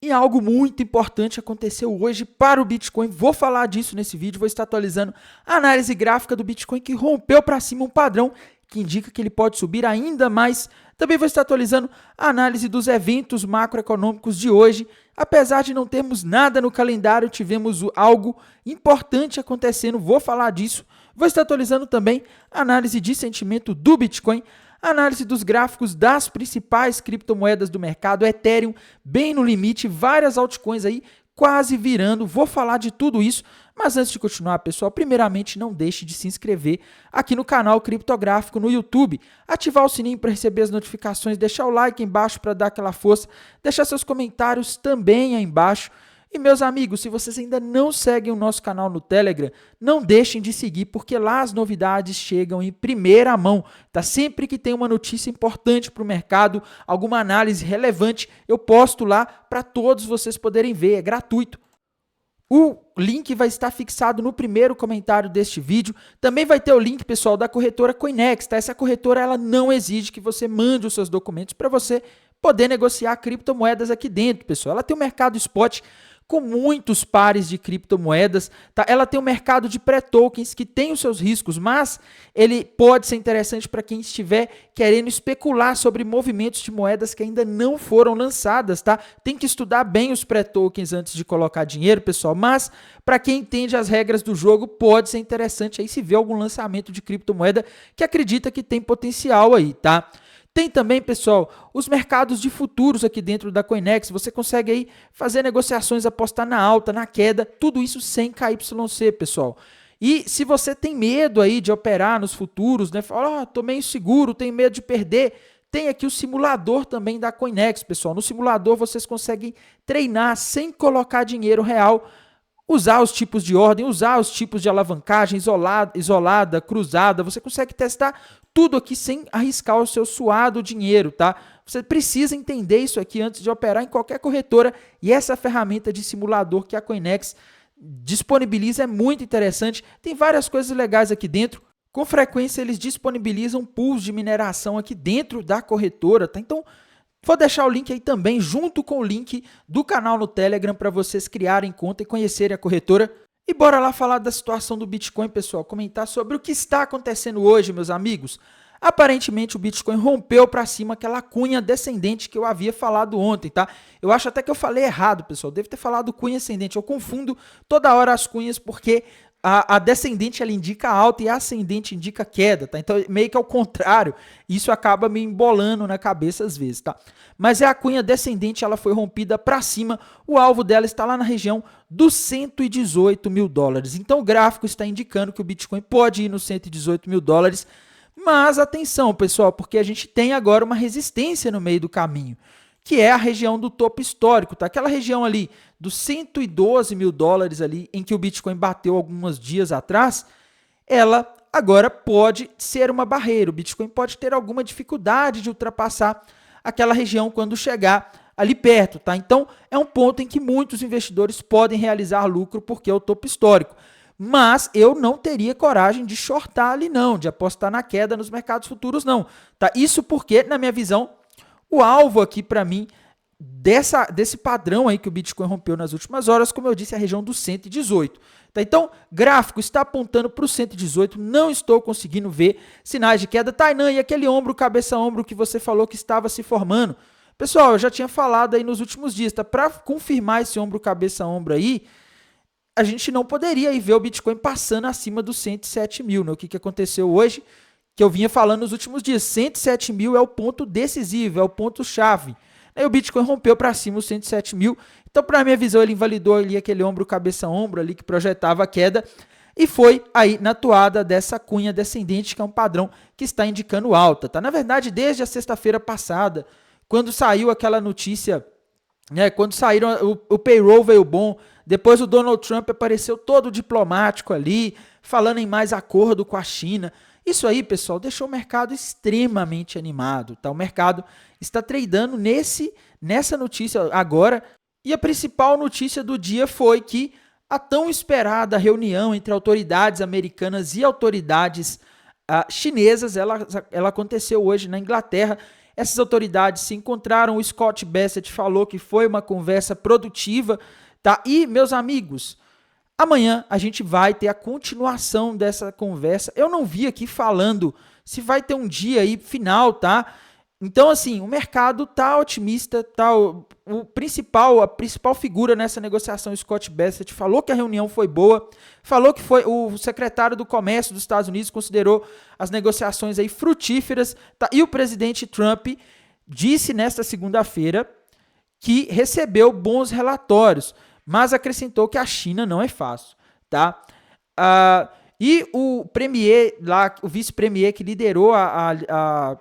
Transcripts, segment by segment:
E algo muito importante aconteceu hoje para o Bitcoin. Vou falar disso nesse vídeo, vou estar atualizando a análise gráfica do Bitcoin que rompeu para cima um padrão que indica que ele pode subir ainda mais. Também vou estar atualizando a análise dos eventos macroeconômicos de hoje. Apesar de não termos nada no calendário, tivemos algo importante acontecendo, vou falar disso. Vou estar atualizando também a análise de sentimento do Bitcoin, análise dos gráficos das principais criptomoedas do mercado, Ethereum bem no limite, várias altcoins aí quase virando, vou falar de tudo isso, mas antes de continuar, pessoal, primeiramente não deixe de se inscrever aqui no canal Criptográfico no YouTube, ativar o sininho para receber as notificações, deixar o like aí embaixo para dar aquela força, deixar seus comentários também aí embaixo. E meus amigos, se vocês ainda não seguem o nosso canal no Telegram, não deixem de seguir, porque lá as novidades chegam em primeira mão. Tá? Sempre que tem uma notícia importante para o mercado, alguma análise relevante, eu posto lá para todos vocês poderem ver, é gratuito. O link vai estar fixado no primeiro comentário deste vídeo. Também vai ter o link, pessoal, da corretora Coinex. Tá? Essa corretora ela não exige que você mande os seus documentos para você poder negociar criptomoedas aqui dentro, pessoal. Ela tem um mercado spot com muitos pares de criptomoedas, tá? Ela tem um mercado de pré-tokens que tem os seus riscos, mas ele pode ser interessante para quem estiver querendo especular sobre movimentos de moedas que ainda não foram lançadas, tá? Tem que estudar bem os pré-tokens antes de colocar dinheiro, pessoal, mas para quem entende as regras do jogo, pode ser interessante aí se ver algum lançamento de criptomoeda que acredita que tem potencial aí, tá? Tem também, pessoal, os mercados de futuros aqui dentro da Coinex. Você consegue aí fazer negociações, apostar na alta, na queda, tudo isso sem KYC, pessoal. E se você tem medo aí de operar nos futuros, né? Fala, tô meio inseguro, tenho medo de perder. Tem aqui o simulador também da Coinex, pessoal. No simulador vocês conseguem treinar sem colocar dinheiro real, usar os tipos de ordem, usar os tipos de alavancagem, isolada, cruzada. Você consegue testar tudo aqui sem arriscar o seu suado dinheiro, tá? Você precisa entender isso aqui antes de operar em qualquer corretora e essa ferramenta de simulador que a Coinex disponibiliza é muito interessante. Tem várias coisas legais aqui dentro. Com frequência eles disponibilizam pools de mineração aqui dentro da corretora, tá? Então, vou deixar o link aí também, junto com o link do canal no Telegram, para vocês criarem conta e conhecerem a corretora. E bora lá falar da situação do Bitcoin, pessoal, comentar sobre o que está acontecendo hoje, meus amigos. Aparentemente o Bitcoin rompeu para cima aquela cunha descendente que eu havia falado ontem, tá? Eu acho até que eu falei errado, pessoal, devo ter falado cunha ascendente, eu confundo toda hora as cunhas porque a descendente ela indica alta e a ascendente indica queda, tá? Então meio que ao contrário, isso acaba me embolando na cabeça às vezes, tá? Mas a cunha descendente ela foi rompida para cima, o alvo dela está lá na região dos 118 mil dólares. Então o gráfico está indicando que o Bitcoin pode ir nos 118 mil dólares, mas atenção, pessoal, porque a gente tem agora uma resistência no meio do caminho, que é a região do topo histórico, tá? Aquela região ali dos 112 mil dólares ali, em que o Bitcoin bateu alguns dias atrás, ela agora pode ser uma barreira. O Bitcoin pode ter alguma dificuldade de ultrapassar aquela região quando chegar ali perto, tá? Então, é um ponto em que muitos investidores podem realizar lucro porque é o topo histórico. Mas eu não teria coragem de shortar ali não, de apostar na queda nos mercados futuros não, tá? Isso porque, na minha visão, o alvo aqui para mim desse padrão aí que o Bitcoin rompeu nas últimas horas, como eu disse, é a região do 118. Tá? Então, gráfico está apontando para o 118, não estou conseguindo ver sinais de queda. Tainan, e aquele ombro, cabeça-ombro que você falou que estava se formando? Pessoal, eu já tinha falado aí nos últimos dias, tá? Para confirmar esse ombro, cabeça-ombro aí, a gente não poderia aí ver o Bitcoin passando acima dos 107 mil, né? O que aconteceu hoje, que eu vinha falando nos últimos dias, 107 mil é o ponto decisivo, é o ponto-chave. Aí o Bitcoin rompeu para cima os 107 mil, então para minha visão ele invalidou ali aquele ombro, cabeça-ombro ali que projetava a queda e foi aí na toada dessa cunha descendente, que é um padrão que está indicando alta. Tá? Na verdade, desde a sexta-feira passada, quando saiu aquela notícia, né, quando saíram, o payroll veio bom, depois o Donald Trump apareceu todo diplomático ali, falando em mais acordo com a China. Isso aí, pessoal, deixou o mercado extremamente animado, tá? O mercado está tradando nessa notícia agora, e a principal notícia do dia foi que a tão esperada reunião entre autoridades americanas e autoridades chinesas, ela aconteceu hoje na Inglaterra. Essas autoridades se encontraram, o Scott Bessent falou que foi uma conversa produtiva, tá? E, meus amigos, amanhã a gente vai ter a continuação dessa conversa. Eu não vi aqui falando se vai ter um dia aí final, tá? Então, assim, o mercado tá otimista, tá? A principal figura nessa negociação, Scott Bessent, falou que a reunião foi boa, falou que foi o secretário do Comércio dos Estados Unidos considerou as negociações aí frutíferas, tá? E o presidente Trump disse nesta segunda-feira que recebeu bons relatórios, mas acrescentou que a China não é fácil, tá? E o premier lá, o vice-premier que liderou a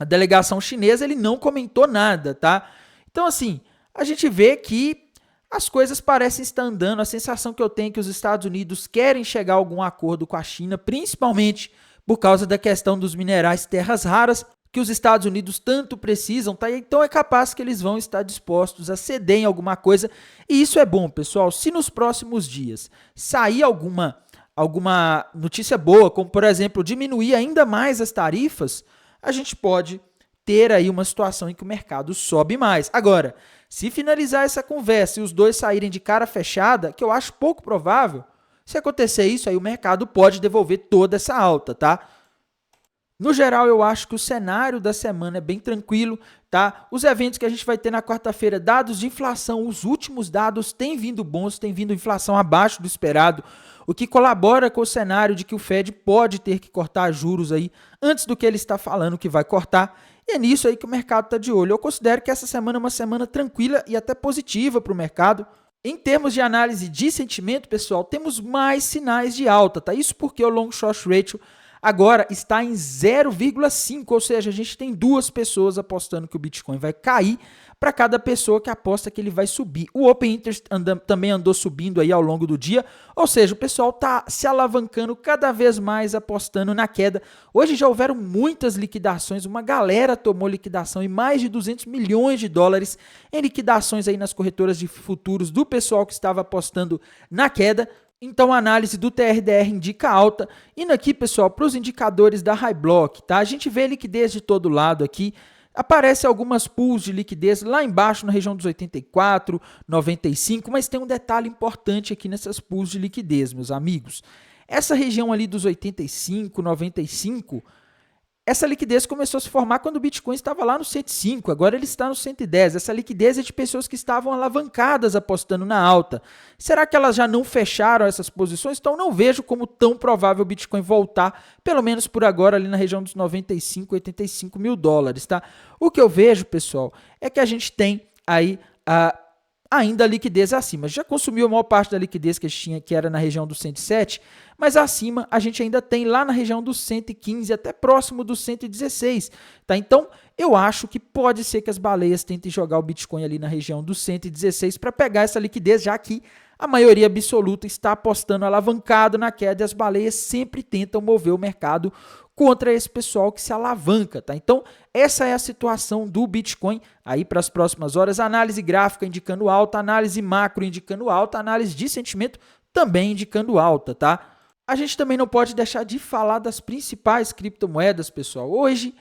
delegação chinesa, ele não comentou nada, tá? Então, assim, a gente vê que as coisas parecem estar andando, a sensação que eu tenho é que os Estados Unidos querem chegar a algum acordo com a China, principalmente por causa da questão dos minerais terras raras, que os Estados Unidos tanto precisam, tá? Então é capaz que eles vão estar dispostos a ceder em alguma coisa, e isso é bom, pessoal. Se nos próximos dias sair alguma notícia boa, como por exemplo, diminuir ainda mais as tarifas, a gente pode ter aí uma situação em que o mercado sobe mais. Agora, se finalizar essa conversa e os dois saírem de cara fechada, que eu acho pouco provável, se acontecer isso, aí o mercado pode devolver toda essa alta, tá? No geral, eu acho que o cenário da semana é bem tranquilo, tá? Os eventos que a gente vai ter na quarta-feira, dados de inflação, os últimos dados têm vindo bons, tem vindo inflação abaixo do esperado, o que colabora com o cenário de que o Fed pode ter que cortar juros aí antes do que ele está falando que vai cortar. E é nisso aí que o mercado está de olho. Eu considero que essa semana é uma semana tranquila e até positiva para o mercado. Em termos de análise de sentimento, pessoal, temos mais sinais de alta, tá? Isso porque o long short ratio agora está em 0,5, ou seja, a gente tem duas pessoas apostando que o Bitcoin vai cair para cada pessoa que aposta que ele vai subir. O Open Interest também andou subindo aí ao longo do dia, ou seja, o pessoal está se alavancando cada vez mais apostando na queda. Hoje já houveram muitas liquidações, uma galera tomou liquidação e mais de 200 milhões de dólares em liquidações aí nas corretoras de futuros do pessoal que estava apostando na queda. Então a análise do TRDR indica alta. Indo aqui, pessoal, para os indicadores da High Block, tá? A gente vê liquidez de todo lado aqui. Aparecem algumas pools de liquidez lá embaixo na região dos 84, 95, mas tem um detalhe importante aqui nessas pools de liquidez, meus amigos. Essa região ali dos 85, 95, essa liquidez começou a se formar quando o Bitcoin estava lá no 105, agora ele está no 110. Essa liquidez é de pessoas que estavam alavancadas apostando na alta. Será que elas já não fecharam essas posições? Então não vejo como tão provável o Bitcoin voltar, pelo menos por agora, ali na região dos 95, 85 mil dólares, tá? O que eu vejo, pessoal, é que a gente tem aí ainda a liquidez acima. Já consumiu a maior parte da liquidez que a gente tinha, que era na região do 107, mas acima a gente ainda tem lá na região dos 115, até próximo dos 116, tá? Então, eu acho que pode ser que as baleias tentem jogar o Bitcoin ali na região dos 116 para pegar essa liquidez, já que a maioria absoluta está apostando alavancado na queda e as baleias sempre tentam mover o mercado contra esse pessoal que se alavanca, tá? Então, essa é a situação do Bitcoin aí para as próximas horas. Análise gráfica indicando alta, análise macro indicando alta, análise de sentimento também indicando alta, tá? A gente também não pode deixar de falar das principais criptomoedas, pessoal. Hoje,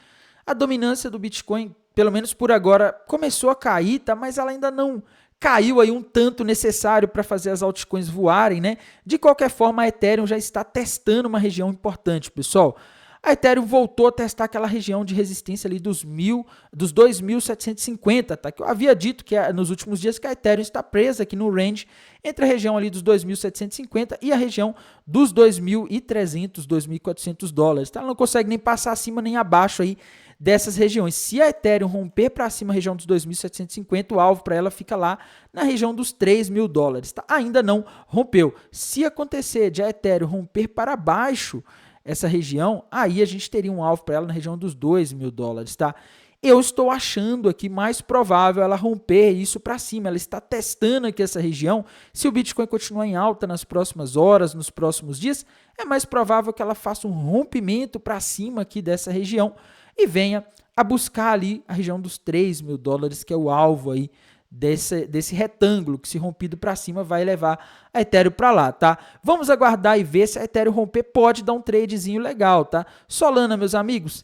a dominância do Bitcoin, pelo menos por agora, começou a cair, tá? Mas ela ainda não caiu aí um tanto necessário para fazer as altcoins voarem, né? De qualquer forma, a Ethereum já está testando uma região importante, pessoal. A Ethereum voltou a testar aquela região de resistência ali dos 2.750, tá? Que eu havia dito que nos últimos dias que a Ethereum está presa aqui no range entre a região ali dos 2.750 e a região dos 2.300, 2.400 dólares, tá? Ela não consegue nem passar acima nem abaixo aí dessas regiões. Se a Ethereum romper para cima a região dos 2.750, o alvo para ela fica lá na região dos 3.000 dólares, tá? Ainda não rompeu. Se acontecer de a Ethereum romper para baixo essa região, aí a gente teria um alvo para ela na região dos 2.000 dólares, tá? Eu estou achando aqui mais provável ela romper isso para cima. Ela está testando aqui essa região. Se o Bitcoin continuar em alta nas próximas horas, nos próximos dias, é mais provável que ela faça um rompimento para cima aqui dessa região e venha a buscar ali a região dos 3.000 dólares, que é o alvo aí desse retângulo que, se rompido para cima, vai levar a Ethereum para lá, tá? Vamos aguardar e ver se a Ethereum romper, pode dar um tradezinho legal, tá? Solana, meus amigos,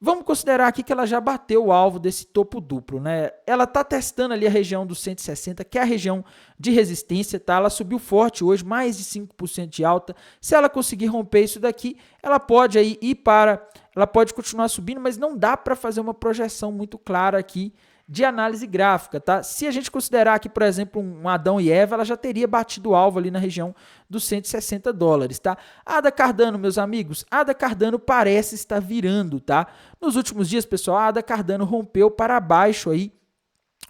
Vamos considerar aqui que ela já bateu o alvo desse topo duplo, né? Ela está testando ali a região dos 160, que é a região de resistência, tá? Ela subiu forte hoje, mais de 5% de alta. Se ela conseguir romper isso daqui, ela pode aí ir para, ela pode continuar subindo, mas não dá para fazer uma projeção muito clara aqui de análise gráfica, tá? Se a gente considerar aqui, por exemplo, um Adão e Eva, ela já teria batido o alvo ali na região dos 160 dólares, tá? A ADA Cardano, meus amigos, a ADA Cardano parece estar virando, tá? Nos últimos dias, pessoal, a ADA Cardano rompeu para baixo aí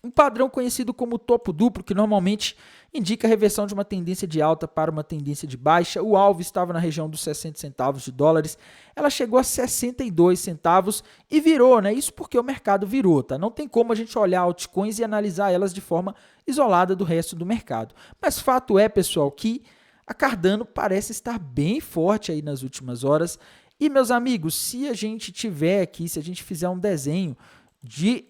um padrão conhecido como topo duplo, que normalmente indica a reversão de uma tendência de alta para uma tendência de baixa. O alvo estava na região dos 60 centavos de dólares. Ela chegou a 62 centavos e virou, né? Isso porque o mercado virou, tá? Não tem como a gente olhar altcoins e analisar elas de forma isolada do resto do mercado. Mas fato é, pessoal, que a Cardano parece estar bem forte aí nas últimas horas. E, meus amigos, se a gente tiver aqui, se a gente fizer um desenho de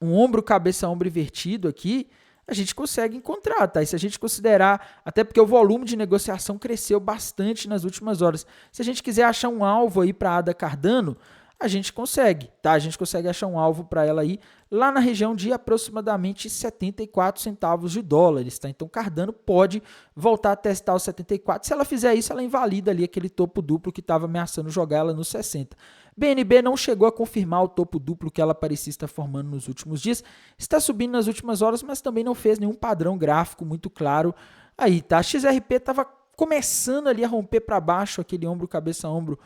um ombro, cabeça, ombro invertido aqui, a gente consegue encontrar, tá? E se a gente considerar, até porque o volume de negociação cresceu bastante nas últimas horas, se a gente quiser achar um alvo aí para a ADA Cardano, a gente consegue, tá? A gente consegue achar um alvo para ela aí lá na região de aproximadamente 74 centavos de dólares, tá? Então Cardano pode voltar a testar os 74. Se ela fizer isso, ela invalida ali aquele topo duplo que estava ameaçando jogar ela nos 60. BNB não chegou a confirmar o topo duplo que ela parecia estar formando nos últimos dias. Está subindo nas últimas horas, mas também não fez nenhum padrão gráfico muito claro aí, tá? A XRP estava começando ali a romper para baixo aquele ombro, cabeça, ombro,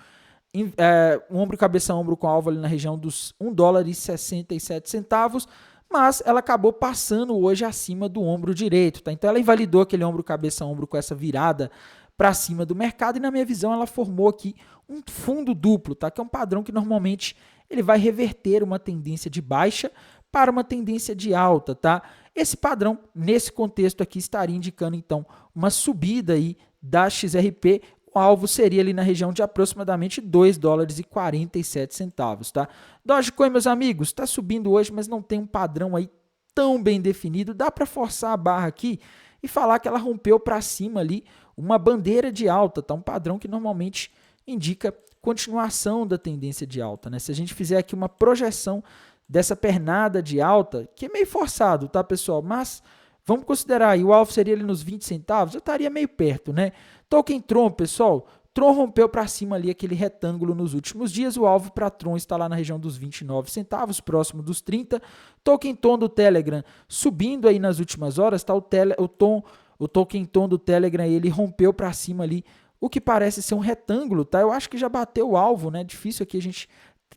um ombro, cabeça, ombro com alvo ali na região dos 1 dólar e 67 centavos, mas ela acabou passando hoje acima do ombro direito, tá? Então ela invalidou aquele ombro, cabeça, ombro com essa virada para cima do mercado e na minha visão ela formou aqui um fundo duplo, tá? Que é um padrão que normalmente ele vai reverter uma tendência de baixa para uma tendência de alta, tá? Esse padrão, nesse contexto aqui, estaria indicando então uma subida aí da XRP. O alvo seria ali na região de aproximadamente 2 dólares e 47 centavos, tá? Dogecoin, meus amigos, está subindo hoje, mas não tem um padrão aí tão bem definido. Dá para forçar a barra aqui e falar que ela rompeu para cima ali uma bandeira de alta, tá? Um padrão que normalmente indica continuação da tendência de alta, né? Se a gente fizer aqui uma projeção dessa pernada de alta, que é meio forçado, tá, pessoal? Mas vamos considerar aí, o alvo seria ali nos 20 centavos, eu estaria meio perto, né? Token Tron, pessoal, Tron rompeu para cima ali aquele retângulo nos últimos dias, o alvo para Tron está lá na região dos 29 centavos, próximo dos 30. Token Tom do Telegram subindo aí nas últimas horas, tá? O Token Tom do Telegram, ele rompeu para cima ali, o que parece ser um retângulo, tá? Eu acho que já bateu o alvo, né? Difícil aqui a gente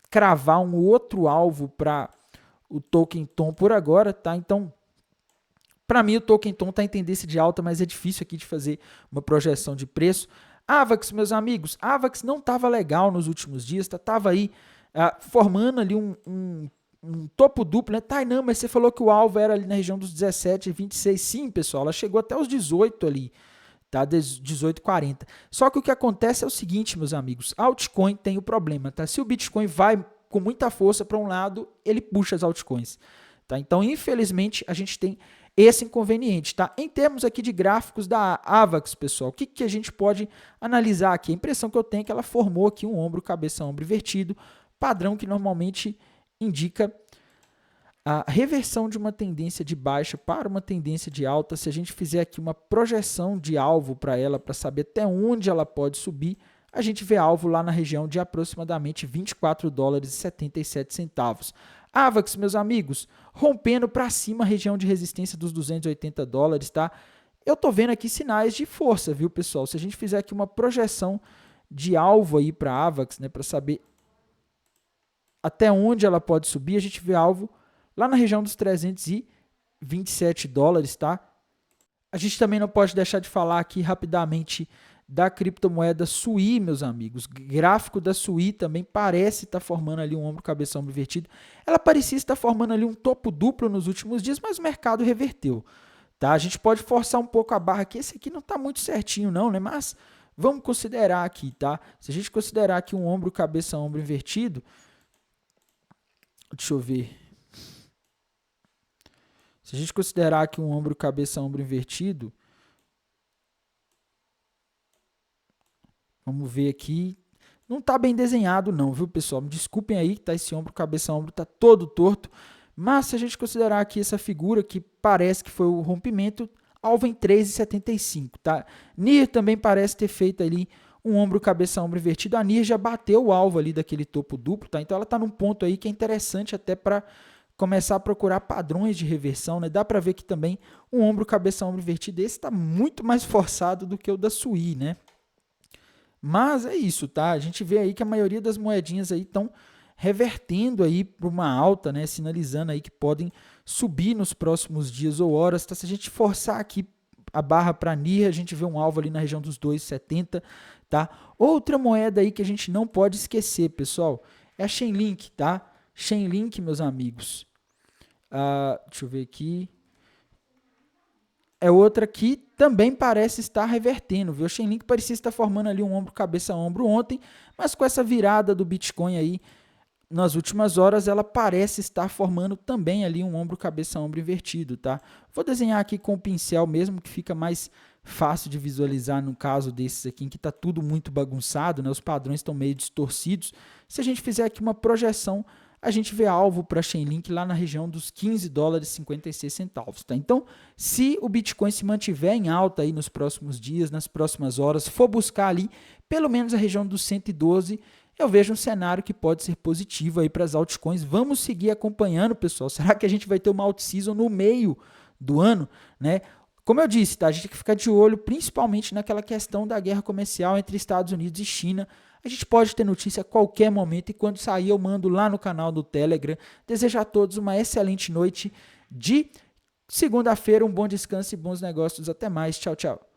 cravar um outro alvo para o Token Tom por agora, tá? Então, para mim o Token Tom está em tendência de alta, mas é difícil aqui de fazer uma projeção de preço. Avax, meus amigos, Avax não estava legal nos últimos dias, estava aí formando ali um topo duplo, né? Tá, não, mas você falou que o alvo era ali na região dos 17, 26. Sim, pessoal, ela chegou até os 18 ali, tá? 18,40. Só que o que acontece é o seguinte, meus amigos, altcoin tem o problema, tá? Se o Bitcoin vai com muita força para um lado, ele puxa as altcoins, tá? Então, infelizmente, a gente tem esse inconveniente, tá? Em termos aqui de gráficos da Avax, pessoal, o que a gente pode analisar aqui? A impressão que eu tenho é que ela formou aqui um ombro, cabeça, ombro invertido, padrão que normalmente indica a reversão de uma tendência de baixa para uma tendência de alta. Se a gente fizer aqui uma projeção de alvo para ela, para saber até onde ela pode subir, a gente vê alvo lá na região de aproximadamente 24 dólares e 77 centavos. Avax, meus amigos, rompendo para cima a região de resistência dos 280 dólares, tá? Eu tô vendo aqui sinais de força, viu, pessoal? Se a gente fizer aqui uma projeção de alvo aí para Avax, né, para saber até onde ela pode subir, a gente vê alvo lá na região dos 327 dólares, tá? A gente também não pode deixar de falar aqui rapidamente da criptomoeda SUI, meus amigos. O gráfico da SUI também parece estar formando ali um ombro, cabeça, ombro invertido. Ela parecia estar formando ali um topo duplo nos últimos dias, mas o mercado reverteu, tá? A gente pode forçar um pouco a barra aqui. Esse aqui não está muito certinho não, né? Mas vamos considerar aqui, tá? Se a gente considerar aqui um ombro, cabeça, ombro invertido, deixa eu ver. Se a gente considerar aqui um ombro, cabeça, ombro invertido, vamos ver aqui. não tá bem desenhado não, viu, pessoal? Me desculpem aí que tá esse ombro, cabeça-ombro tá todo torto, mas se a gente considerar aqui essa figura que parece que foi o rompimento, alvo em 3,75, tá? NIR também parece ter feito ali um ombro, cabeça-ombro invertido. A NIR já bateu o alvo ali daquele topo duplo, tá? Então ela tá num ponto aí que é interessante até para começar a procurar padrões de reversão, né? Dá para ver que também um ombro, cabeça-ombro invertido, esse está muito mais forçado do que o da SUI, né? Mas é isso, tá? A gente vê aí que a maioria das moedinhas aí estão revertendo aí para uma alta, né? Sinalizando aí que podem subir nos próximos dias ou horas, tá? Se a gente forçar aqui a barra para NIR, a gente vê um alvo ali na região dos 2,70, tá? Outra moeda aí que a gente não pode esquecer, pessoal, é a Chainlink, tá? Chainlink, meus amigos. Deixa eu ver aqui. É outra que também parece estar revertendo, viu? A Chainlink parecia estar formando ali um ombro, cabeça-ombro ontem, mas com essa virada do Bitcoin aí, nas últimas horas, ela parece estar formando também ali um ombro, cabeça-ombro invertido, tá? Vou desenhar aqui com o pincel mesmo, que fica mais fácil de visualizar no caso desses aqui, em que está tudo muito bagunçado, né? Os padrões estão meio distorcidos. Se a gente fizer aqui uma projeção, a gente vê alvo para a Chainlink lá na região dos 15 dólares e 56 centavos, tá? Então, se o Bitcoin se mantiver em alta aí nos próximos dias, nas próximas horas, for buscar ali pelo menos a região dos 112, eu vejo um cenário que pode ser positivo aí para as altcoins. Vamos seguir acompanhando, pessoal. Será que a gente vai ter uma alt-season no meio do ano, né? Como eu disse, tá? A gente tem que ficar de olho principalmente naquela questão da guerra comercial entre Estados Unidos e China. A gente pode ter notícia a qualquer momento e quando sair eu mando lá no canal do Telegram. Desejo a todos uma excelente noite de segunda-feira, um bom descanso e bons negócios. Até mais. Tchau, tchau.